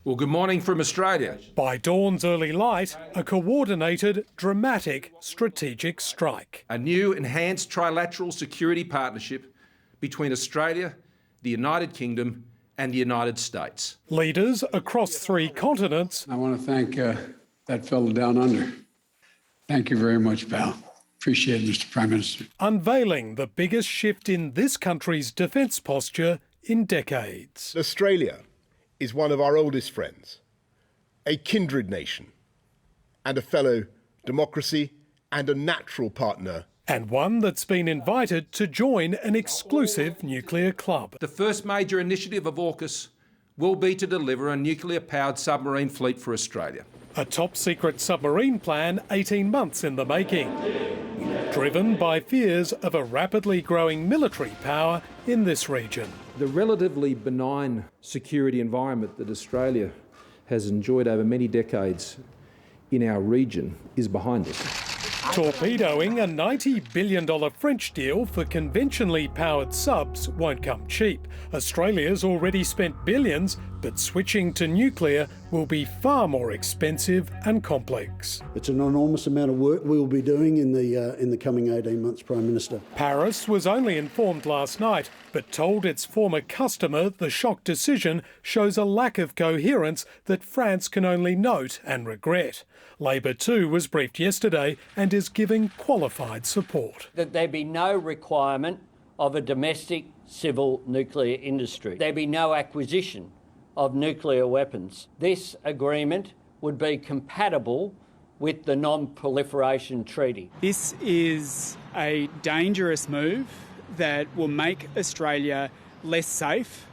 Well, good morning from Australia. By dawn's early light, a coordinated, dramatic, strategic strike. A new enhanced trilateral security partnership between Australia, the United Kingdom and the United States. Leaders across 3 continents. I want to thank that fellow down under. Thank you very much, pal. Appreciate it, Mr. Prime Minister. Unveiling the biggest shift in this country's defence posture in decades. Australia is one of our oldest friends, a kindred nation, and a fellow democracy and a natural partner. And one that's been invited to join an exclusive nuclear club. The first major initiative of AUKUS will be to deliver a nuclear-powered submarine fleet for Australia. A top-secret submarine plan 18 months in the making, driven by fears of a rapidly growing military power in this region. The relatively benign security environment that Australia has enjoyed over many decades in our region is behind us. Torpedoing a $90 billion French deal for conventionally powered subs won't come cheap. Australia's already spent billions, but switching to nuclear will be far more expensive and complex. It's an enormous amount of work we will be doing in the coming 18 months, Prime Minister. Paris was only informed last night, but told its former customer the shock decision shows a lack of coherence that France can only note and regret. Labor too was briefed yesterday and is giving qualified support. That there be no requirement of a domestic civil nuclear industry. There be no acquisition of nuclear weapons. This agreement would be compatible with the Non-Proliferation Treaty. This is a dangerous move that will make Australia less safe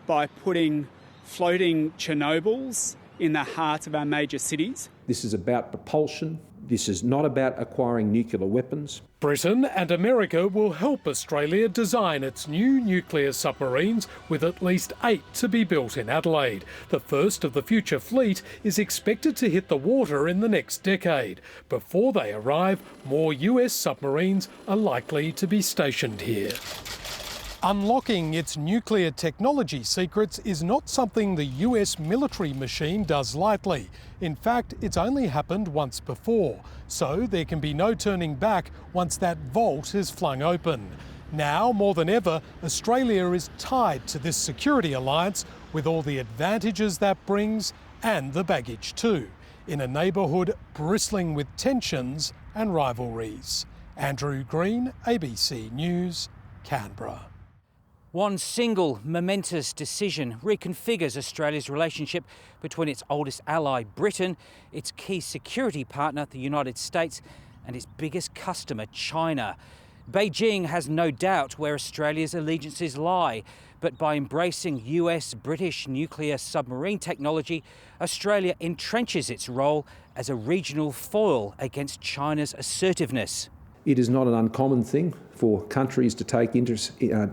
by putting floating Chernobyls in the heart of our major cities. This is about propulsion. This is not about acquiring nuclear weapons. Britain and America will help Australia design its new nuclear submarines, with at least 8 to be built in Adelaide. The first of the future fleet is expected to hit the water in the next decade. Before they arrive, more US submarines are likely to be stationed here. Unlocking its nuclear technology secrets is not something the US military machine does lightly. In fact, it's only happened once before, so there can be no turning back once that vault is flung open. Now, more than ever, Australia is tied to this security alliance with all the advantages that brings, and the baggage too, in a neighbourhood bristling with tensions and rivalries. Andrew Green, ABC News, Canberra. One single momentous decision reconfigures Australia's relationship between its oldest ally, Britain, its key security partner, the United States, and its biggest customer, China. Beijing has no doubt where Australia's allegiances lie, but by embracing US-British nuclear submarine technology, Australia entrenches its role as a regional foil against China's assertiveness. It is not an uncommon thing for countries to take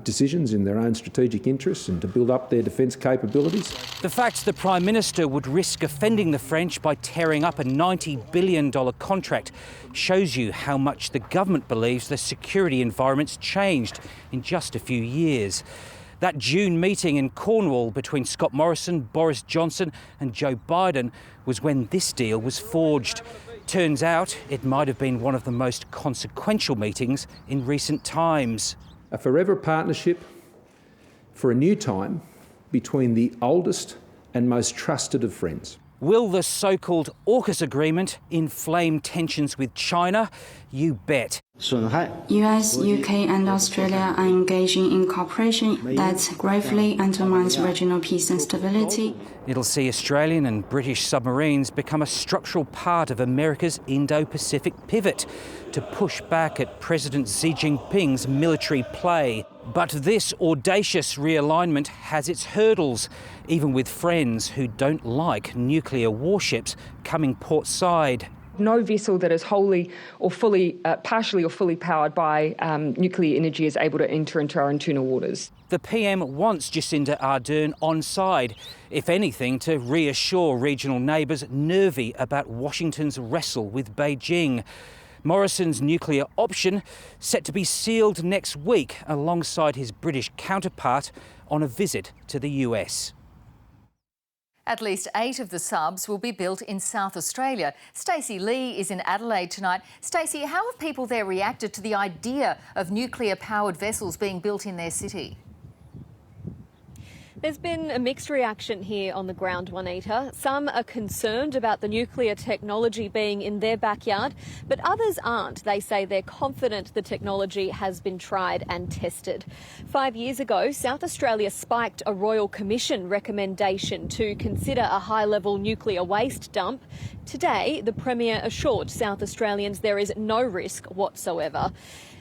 decisions in their own strategic interests and to build up their defence capabilities. The fact the Prime Minister would risk offending the French by tearing up a $90 billion contract shows you how much the government believes the security environment's changed in just a few years. That June meeting in Cornwall between Scott Morrison, Boris Johnson and Joe Biden was when this deal was forged. Turns out it might have been one of the most consequential meetings in recent times. A forever partnership for a new time between the oldest and most trusted of friends. Will the so-called AUKUS agreement inflame tensions with China? You bet. US, UK and Australia are engaging in cooperation that gravely undermines regional peace and stability. It'll see Australian and British submarines become a structural part of America's Indo-Pacific pivot to push back at President Xi Jinping's military play. But this audacious realignment has its hurdles, even with friends who don't like nuclear warships coming port side. No vessel that is wholly or fully, partially or fully powered by nuclear energy is able to enter into our internal waters. The PM wants Jacinda Ardern on side, if anything, to reassure regional neighbours nervy about Washington's wrestle with Beijing. Morrison's nuclear option set to be sealed next week alongside his British counterpart on a visit to the US. At least 8 of the subs will be built in South Australia. Stacey Lee is in Adelaide tonight. Stacey, how have people there reacted to the idea of nuclear-powered vessels being built in their city? There's been a mixed reaction here on the ground, Juanita. Some are concerned about the nuclear technology being in their backyard, but others aren't. They say they're confident the technology has been tried and tested. 5 years ago, South Australia spiked a Royal Commission recommendation to consider a high-level nuclear waste dump. Today, the Premier assured South Australians there is no risk whatsoever.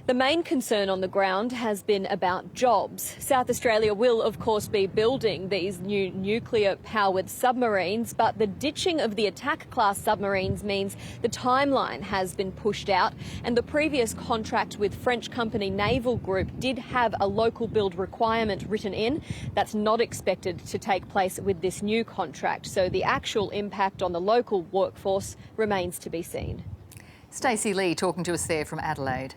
The main concern on the ground has been about jobs. South Australia will, of course, be building these new nuclear-powered submarines, but the ditching of the attack-class submarines means the timeline has been pushed out, and the previous contract with French company Naval Group did have a local build requirement written in. That's not expected to take place with this new contract, so the actual impact on the local workforce remains to be seen. Stacey Lee talking to us there from Adelaide.